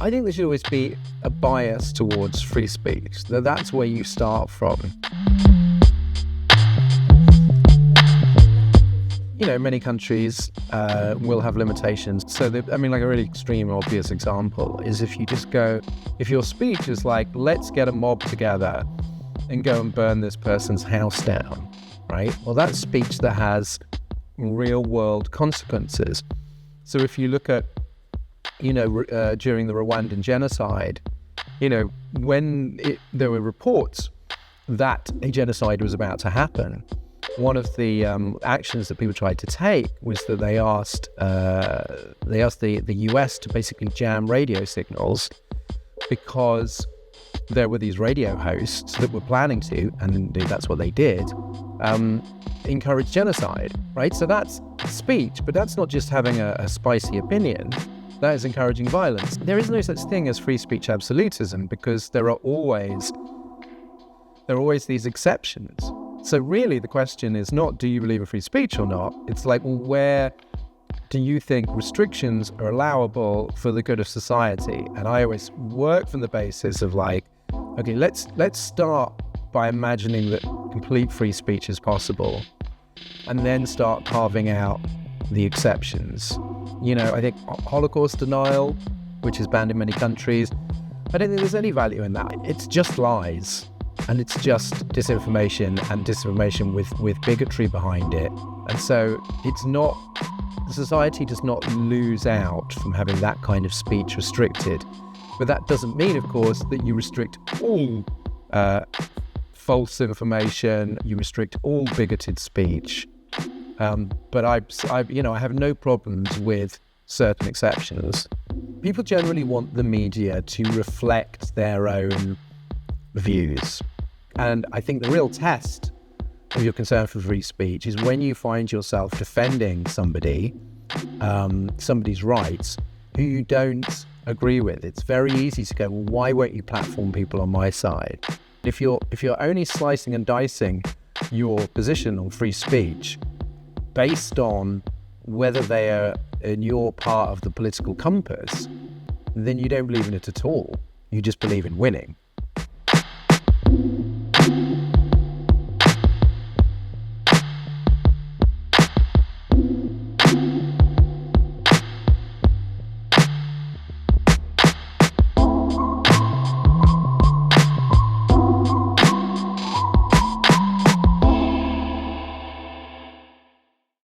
I think there should always be a bias towards free speech. That's where you start from. Many countries will have limitations. So, like a really extreme, obvious example is if your speech is like, let's get a mob together and go and burn this person's house down, right? Well, that's speech that has real world consequences. So if you look at, during the Rwandan genocide, when there were reports that a genocide was about to happen, one of the actions that people tried to take was that they asked the US to basically jam radio signals, because there were these radio hosts that were planning to, and indeed that's what they did, encourage genocide, right? So that's speech, but that's not just having a spicy opinion. That is encouraging violence. There is no such thing as free speech absolutism, because there are always these exceptions. So really the question is not, do you believe in free speech or not? It's like, well, where do you think restrictions are allowable for the good of society? And I always work from the basis of like, okay, let's start by imagining that complete free speech is possible, and then start carving out the exceptions. I think Holocaust denial, which is banned in many countries, I don't think there's any value in that. It's just lies, and it's just disinformation, and disinformation with bigotry behind it. And so society does not lose out from having that kind of speech restricted. But that doesn't mean, of course, that you restrict all false information, you restrict all bigoted speech. But I have no problems with certain exceptions. People generally want the media to reflect their own views. And I think the real test of your concern for free speech is when you find yourself defending somebody's rights who you don't agree with. It's very easy to go, well, why won't you platform people on my side? If you're only slicing and dicing your position on free speech based on whether they are in your part of the political compass, then you don't believe in it at all. You just believe in winning.